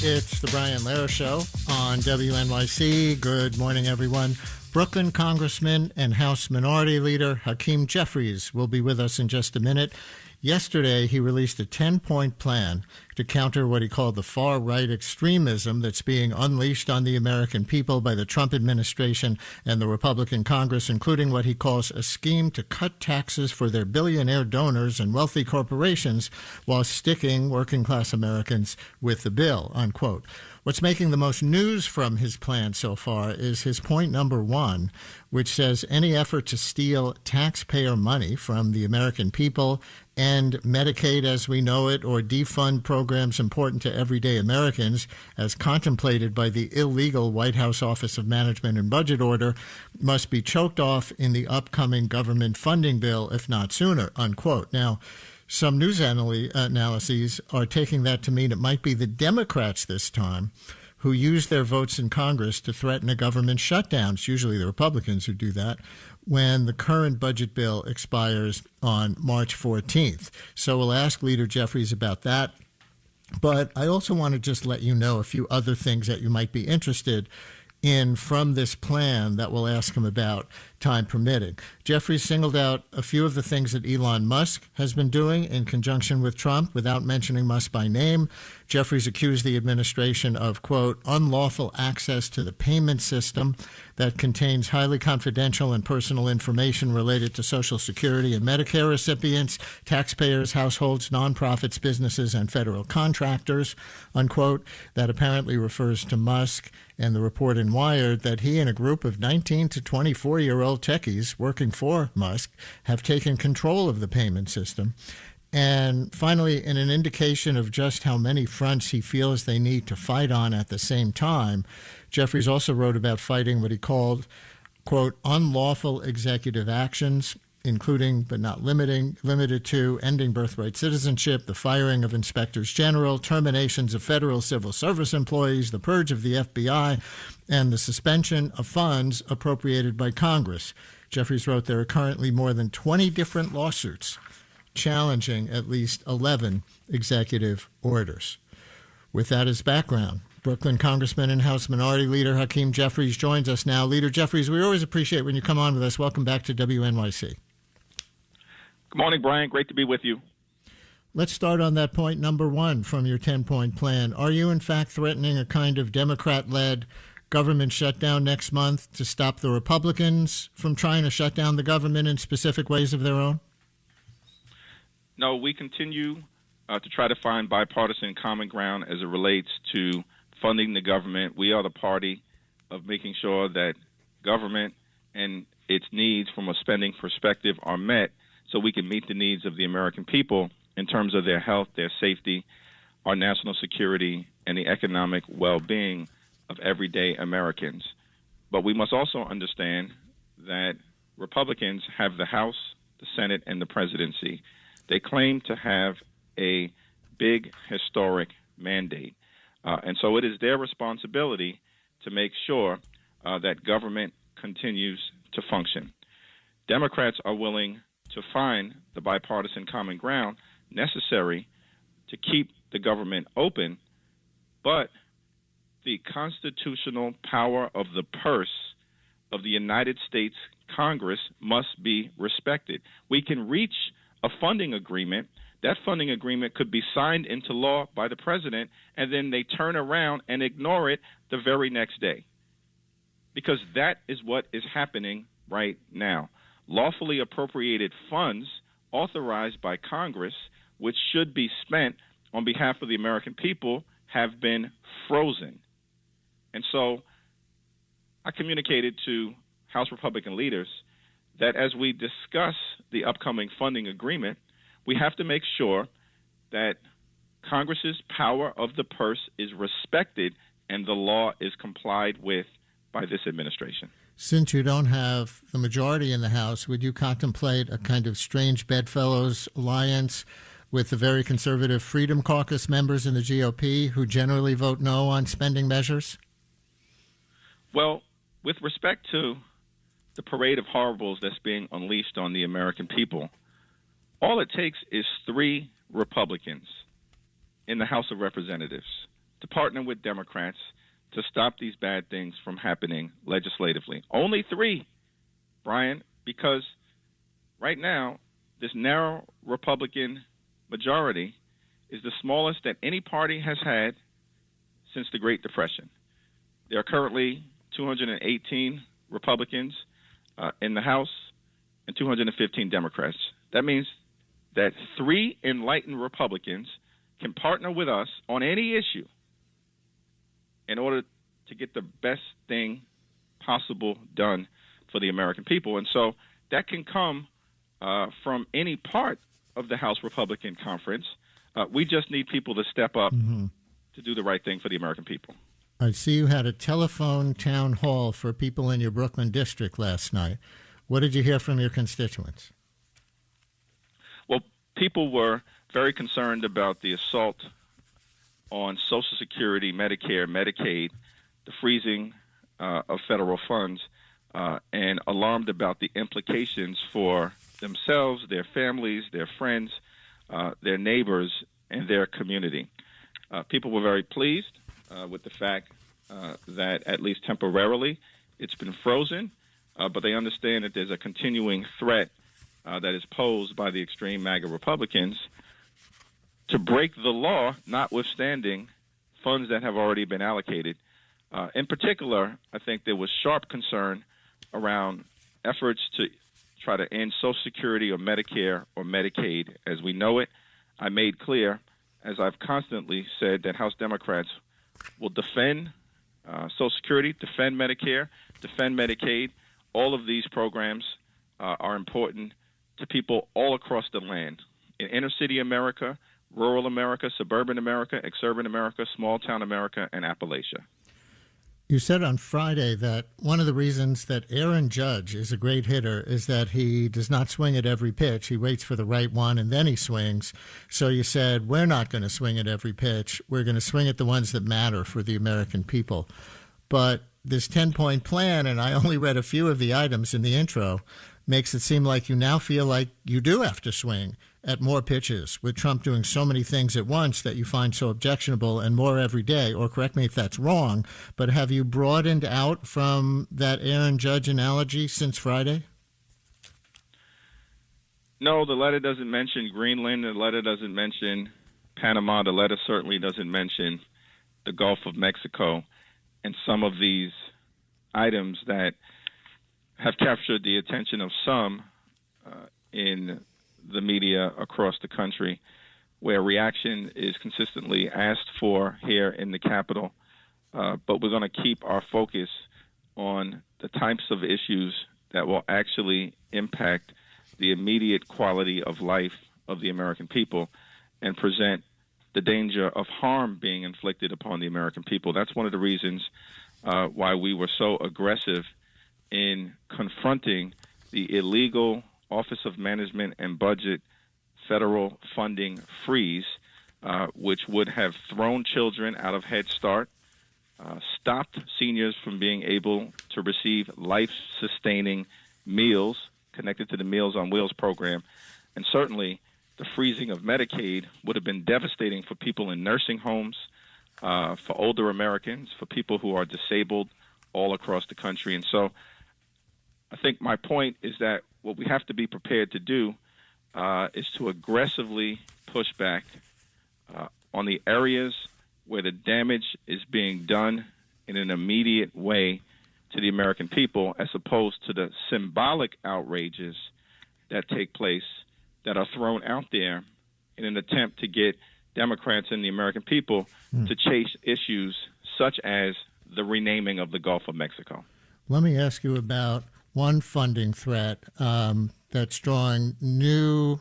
It's the Brian Lehrer Show on WNYC. Good morning, everyone. Brooklyn Congressman and House Minority Leader Hakeem Jeffries will be with us in just a minute. Yesterday, he released a 10-point plan to counter what he called the far-right extremism that's being unleashed on the American people by the Trump administration and the Republican Congress, including what he calls a scheme to cut taxes for their billionaire donors and wealthy corporations while sticking working-class Americans with the bill, unquote. What's making the most news from his plan so far is his point number one, which says any effort to steal taxpayer money from the American people and Medicaid as we know it, or defund programs important to everyday Americans, as contemplated by the illegal White House Office of Management and Budget Order, must be choked off in the upcoming government funding bill, if not sooner, unquote. Now, some news analyses are taking that to mean it might be the Democrats this time who use their votes in Congress to threaten a government shutdown. It's usually the Republicans who do that when the current budget bill expires on March 14th. So we'll ask Leader Jeffries about that. But I also want to just let you know a few other things that you might be interested in from this plan that we'll ask him about, time permitting. Jeffries singled out a few of the things that Elon Musk has been doing in conjunction with Trump without mentioning Musk by name. Jeffries accused the administration of, quote, unlawful access to the payment system that contains highly confidential and personal information related to Social Security and Medicare recipients, taxpayers, households, nonprofits, businesses, and federal contractors, unquote. That apparently refers to Musk and the report in Wired that he and a group of 19 to 24-year-old techies working for Musk have taken control of the payment system. And finally, in an indication of just how many fronts he feels they need to fight on at the same time, Jeffries also wrote about fighting what he called, quote, unlawful executive actions, including but not limited to ending birthright citizenship, the firing of inspectors general, terminations of federal civil service employees, the purge of the FBI, and the suspension of funds appropriated by Congress. Jeffries wrote there are currently more than 20 different lawsuits challenging at least 11 executive orders. With that as background, Brooklyn Congressman and House Minority Leader Hakeem Jeffries joins us now. Leader Jeffries, we always appreciate when you come on with us. Welcome back to WNYC. Good morning, Brian. Great to be with you. Let's start on that point number one from your 10-point plan. Are you, in fact, threatening a kind of Democrat-led government shutdown next month to stop the Republicans from trying to shut down the government in specific ways of their own? No, we continue to try to find bipartisan common ground as it relates to funding the government. We are the party of making sure that government and its needs from a spending perspective are met so we can meet the needs of the American people in terms of their health, their safety, our national security, and the economic well-being of everyday Americans. But we must also understand that Republicans have the House, the Senate, and the presidency. They claim to have a big historic mandate. And so it is their responsibility to make sure that government continues to function. Democrats are willing to find the bipartisan common ground necessary to keep the government open, but the constitutional power of the purse of the United States Congress must be respected. We can reach a funding agreement. That funding agreement could be signed into law by the president, and then they turn around and ignore it the very next day. Because that is what is happening right now. Lawfully appropriated funds authorized by Congress, which should be spent on behalf of the American people, have been frozen. And so I communicated to House Republican leaders that as we discuss the upcoming funding agreement, we have to make sure that Congress's power of the purse is respected and the law is complied with by this administration. Since you don't have the majority in the House, would you contemplate a kind of strange bedfellows alliance with the very conservative Freedom Caucus members in the GOP who generally vote no on spending measures? Well, with respect to the parade of horribles that's being unleashed on the American people, all it takes is 3 Republicans in the House of Representatives to partner with Democrats to stop these bad things from happening legislatively. Only 3, Brian, because right now, this narrow Republican majority is the smallest that any party has had since the Great Depression. There are currently 218 Republicans in the House and 215 Democrats. That means that 3 enlightened Republicans can partner with us on any issue in order to get the best thing possible done for the American people. And so that can come from any part of the House Republican Conference. We just need people to step up to do the right thing for the American people. I see you had a telephone town hall for people in your Brooklyn district last night. What did you hear from your constituents? Well, people were very concerned about the assault on Social Security, Medicare, Medicaid, the freezing of federal funds, and alarmed about the implications for themselves, their families, their friends, their neighbors, and their community. People were very pleased with the fact that, at least temporarily, it's been frozen, but they understand that there's a continuing threat that is posed by the extreme MAGA Republicans to break the law, notwithstanding funds that have already been allocated. In particular, I think there was sharp concern around efforts to try to end Social Security or Medicare or Medicaid as we know it. I made clear, as I've constantly said, that House Democrats will defend Social Security, defend Medicare, defend Medicaid. All of these programs are important to people all across the land, in inner city America, rural America, suburban America, exurban America, small town America, and Appalachia. You said on Friday that one of the reasons that Aaron Judge is a great hitter is that he does not swing at every pitch. He waits for the right one and then he swings. So you said, we're not going to swing at every pitch. We're going to swing at the ones that matter for the American people. But this 10-point plan, and I only read a few of the items in the intro, makes it seem like you now feel like you do have to swing at more pitches, with Trump doing so many things at once that you find so objectionable and more every day. Or correct me if that's wrong, but have you broadened out from that Aaron Judge analogy since Friday? No, the letter doesn't mention Greenland. The letter doesn't mention Panama. The letter certainly doesn't mention the Gulf of Mexico and some of these items that have captured the attention of some in the media across the country, where reaction is consistently asked for here in the Capitol. But we're going to keep our focus on the types of issues that will actually impact the immediate quality of life of the American people and present the danger of harm being inflicted upon the American people. That's one of the reasons why we were so aggressive in confronting the illegal Office of Management and Budget federal funding freeze, which would have thrown children out of Head Start, stopped seniors from being able to receive life-sustaining meals connected to the Meals on Wheels program, and certainly the freezing of Medicaid would have been devastating for people in nursing homes, for older Americans, for people who are disabled all across the country. And so I think my point is that what we have to be prepared to do is to aggressively push back on the areas where the damage is being done in an immediate way to the American people, as opposed to the symbolic outrages that take place that are thrown out there in an attempt to get Democrats and the American people to chase issues such as the renaming of the Gulf of Mexico. Let me ask you about one funding threat that's drawing new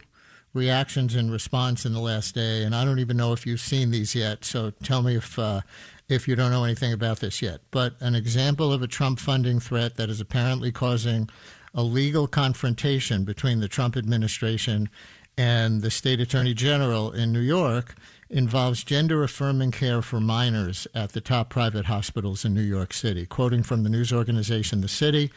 reactions and response in the last day, and I don't even know if you've seen these yet, so tell me if you don't know anything about this yet. But an example of a Trump funding threat that is apparently causing a legal confrontation between the Trump administration and the state attorney general in New York involves gender-affirming care for minors at the top private hospitals in New York City. Quoting from the news organization The City,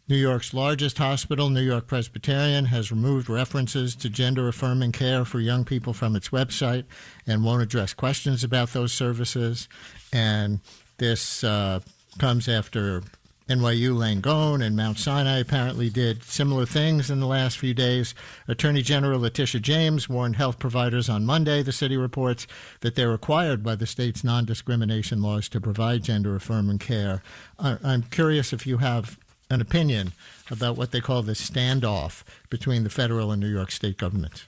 New York's largest hospital, New York Presbyterian, has removed references to gender-affirming care for young people from its website and won't address questions about those services. And this comes after NYU Langone and Mount Sinai apparently did similar things in the last few days. Attorney General Letitia James warned health providers on Monday, the city reports, that they're required by the state's non-discrimination laws to provide gender-affirming care. I'm curious if you have an opinion about what they call the standoff between the federal and New York state governments.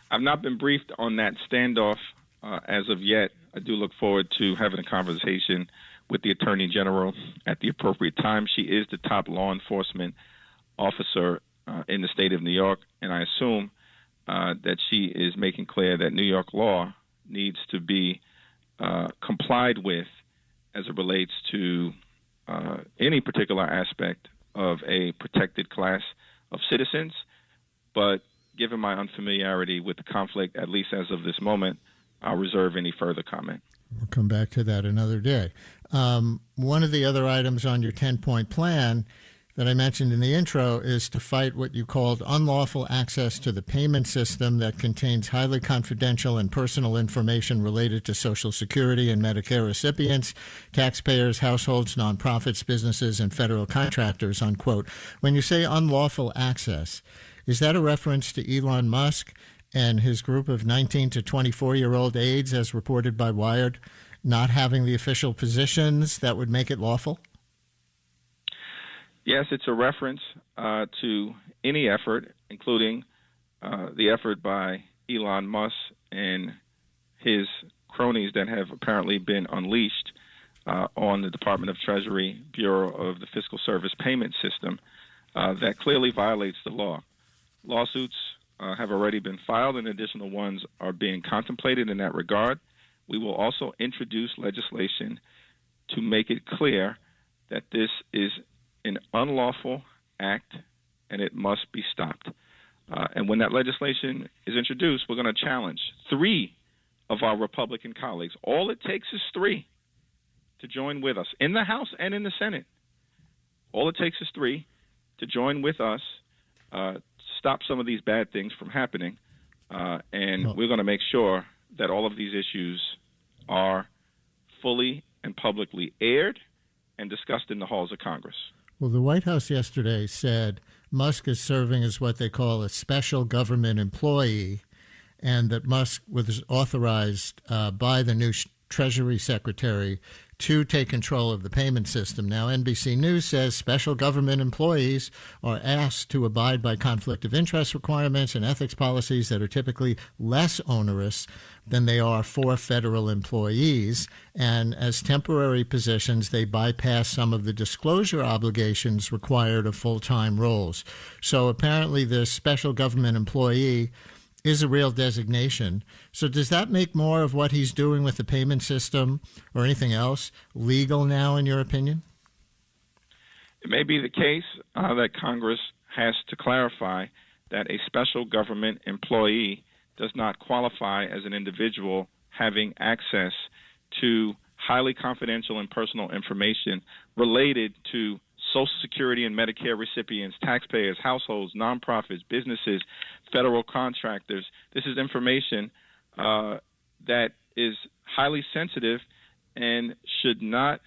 I've not been briefed on that standoff as of yet. I do look forward to having a conversation with the Attorney General at the appropriate time. She is the top law enforcement officer in the state of New York, and I assume that she is making clear that New York law needs to be complied with as it relates to any particular aspect of a protected class of citizens. But given my unfamiliarity with the conflict, at least as of this moment, I'll reserve any further comment. We'll come back to that another day. One of the other items on your 10-point plan that I mentioned in the intro is to fight what you called unlawful access to the payment system that contains highly confidential and personal information related to Social Security and Medicare recipients, taxpayers, households, nonprofits, businesses, and federal contractors, unquote. When you say unlawful access, is that a reference to Elon Musk and his group of 19 to 24-year-old aides, as reported by Wired, not having the official positions that would make it lawful? Yes, it's a reference to any effort, including the effort by Elon Musk and his cronies that have apparently been unleashed on the Department of Treasury Bureau of the Fiscal Service Payment System that clearly violates the law. Lawsuits have already been filed, and additional ones are being contemplated in that regard. We will also introduce legislation to make it clear that this is an unlawful act and it must be stopped. And when that legislation is introduced, we're going to challenge 3 of our Republican colleagues. All it takes is 3 to join with us in the House and in the Senate. All it takes is 3 to join with us, stop some of these bad things from happening, and we're going to make sure that all of these issues are fully and publicly aired and discussed in the halls of Congress. Well, the White House yesterday said Musk is serving as what they call a special government employee, and that Musk was authorized by the new Treasury Secretary to take control of the payment system. Now, NBC News says special government employees are asked to abide by conflict of interest requirements and ethics policies that are typically less onerous than they are for federal employees. And as temporary positions, they bypass some of the disclosure obligations required of full-time roles. So apparently the special government employee is a real designation. So does that make more of what he's doing with the payment system or anything else legal now, in your opinion? It may be the case that Congress has to clarify that a special government employee does not qualify as an individual having access to highly confidential and personal information related to Social Security and Medicare recipients, taxpayers, households, nonprofits, businesses, federal contractors. This is information that is highly sensitive and should not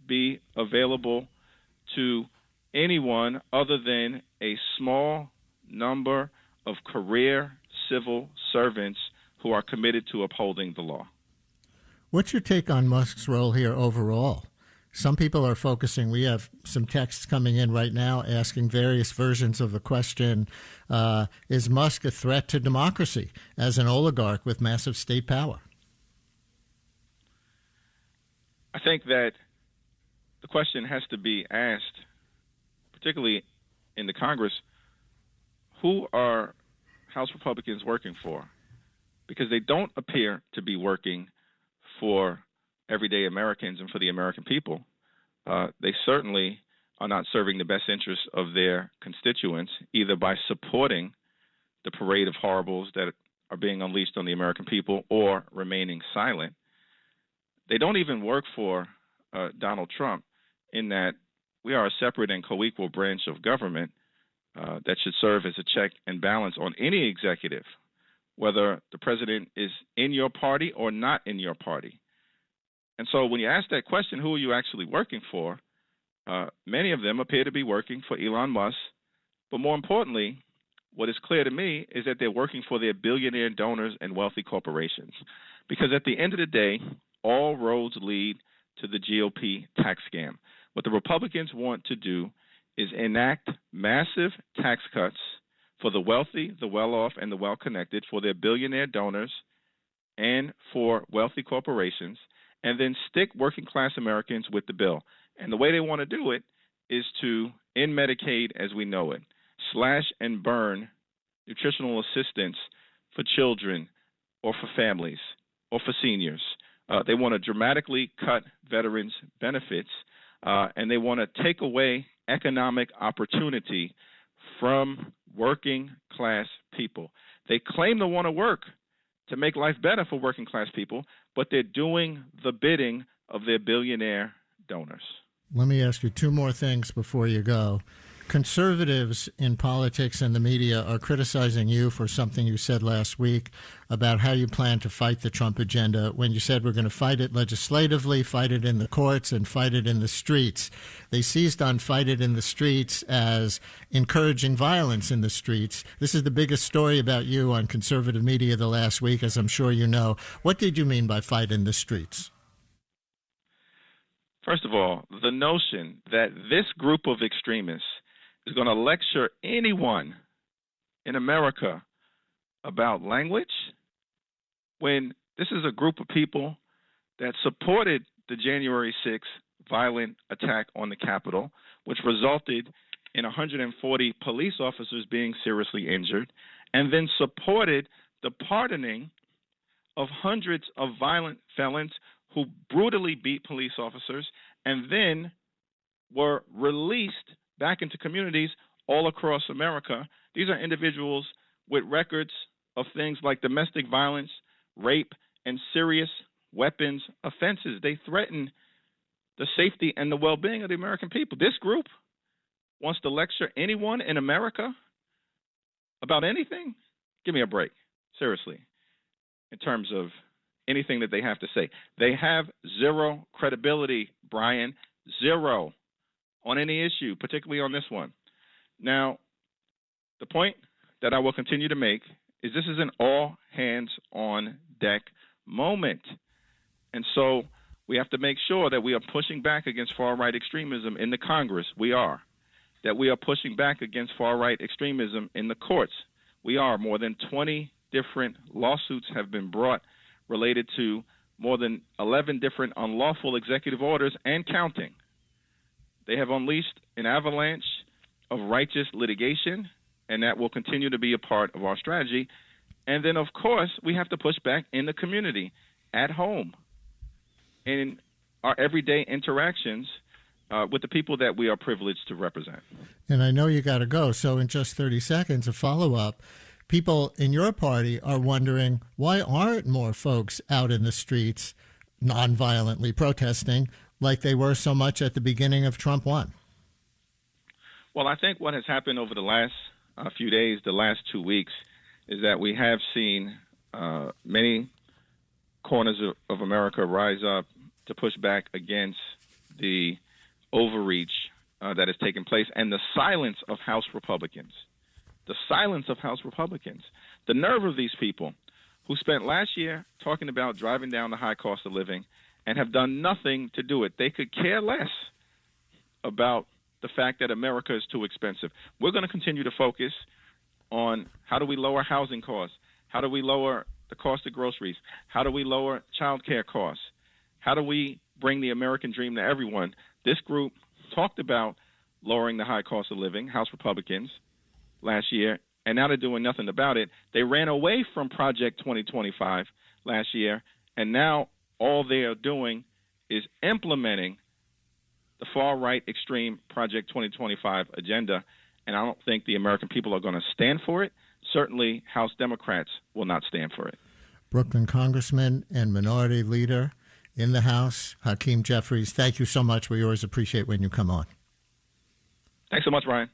be available to anyone other than a small number of career civil servants who are committed to upholding the law. What's your take on Musk's role here overall? Some people are focusing, we have some texts coming in right now asking various versions of the question, is Musk a threat to democracy as an oligarch with massive state power? I think that the question has to be asked, particularly in the Congress, who are House Republicans working for? Because they don't appear to be working for everyday Americans and for the American people. They certainly are not serving the best interests of their constituents, either by supporting the parade of horribles that are being unleashed on the American people or remaining silent. They don't even work for Donald Trump, in that we are a separate and co-equal branch of government that should serve as a check and balance on any executive, whether the president is in your party or not in your party. And so when you ask that question, who are you actually working for? Many of them appear to be working for Elon Musk. But more importantly, what is clear to me is that they're working for their billionaire donors and wealthy corporations. Because at the end of the day, all roads lead to the GOP tax scam. What the Republicans want to do is enact massive tax cuts for the wealthy, the well-off, and the well-connected, for their billionaire donors and for wealthy corporations, and then stick working-class Americans with the bill. And the way they want to do it is to end Medicaid as we know it, slash and burn nutritional assistance for children or for families or for seniors. They want to dramatically cut veterans' benefits, and they want to take away economic opportunity from working-class people. They claim to want to work to make life better for working-class people, but they're doing the bidding of their billionaire donors. Let me ask you two more things before you go. Conservatives in politics and the media are criticizing you for something you said last week about how you plan to fight the Trump agenda when you said we're going to fight it legislatively, fight it in the courts, and fight it in the streets. They seized on fight it in the streets as encouraging violence in the streets. This is the biggest story about you on conservative media the last week, as I'm sure you know. What did you mean by fight in the streets? First of all, the notion that this group of extremists is going to lecture anyone in America about language, when this is a group of people that supported the January 6th violent attack on the Capitol, which resulted in 140 police officers being seriously injured, and then supported the pardoning of hundreds of violent felons who brutally beat police officers and then were released back into communities all across America. These are individuals with records of things like domestic violence, rape, and serious weapons offenses. They threaten the safety and the well-being of the American people. This group wants to lecture anyone in America about anything? Give me a break, seriously, in terms of anything that they have to say. They have zero credibility, Brian, zero, on any issue, particularly on this one. Now, the point that I will continue to make is this is an all-hands-on-deck moment. And so we have to make sure that we are pushing back against far-right extremism in the Congress. We are. That we are pushing back against far-right extremism in the courts. We are. More than 20 different lawsuits have been brought related to more than 11 different unlawful executive orders and counting. They have unleashed an avalanche of righteous litigation, and that will continue to be a part of our strategy. And then, of course, we have to push back in the community, at home, in our everyday interactions with the people that we are privileged to represent. And I know you got to go, so in just 30 seconds, a follow-up. People in your party are wondering, why aren't more folks out in the streets nonviolently protesting like they were so much at the beginning of Trump 1? Well, I think what has happened over the last few days, the last 2 weeks, is that we have seen many corners of America rise up to push back against the overreach that has taken place and the silence of House Republicans. The silence of House Republicans. The nerve of these people who spent last year talking about driving down the high cost of living and have done nothing to do it. They could care less about the fact that America is too expensive. We're going to continue to focus on how do we lower housing costs? How do we lower the cost of groceries? How do we lower child care costs? How do we bring the American dream to everyone? This group talked about lowering the high cost of living, House Republicans, last year, and now they're doing nothing about it. They ran away from Project 2025 last year, and now all they are doing is implementing the far-right extreme Project 2025 agenda, and I don't think the American people are going to stand for it. Certainly, House Democrats will not stand for it. Brooklyn Congressman and Minority Leader in the House, Hakeem Jeffries, thank you so much. We always appreciate when you come on. Thanks so much, Brian.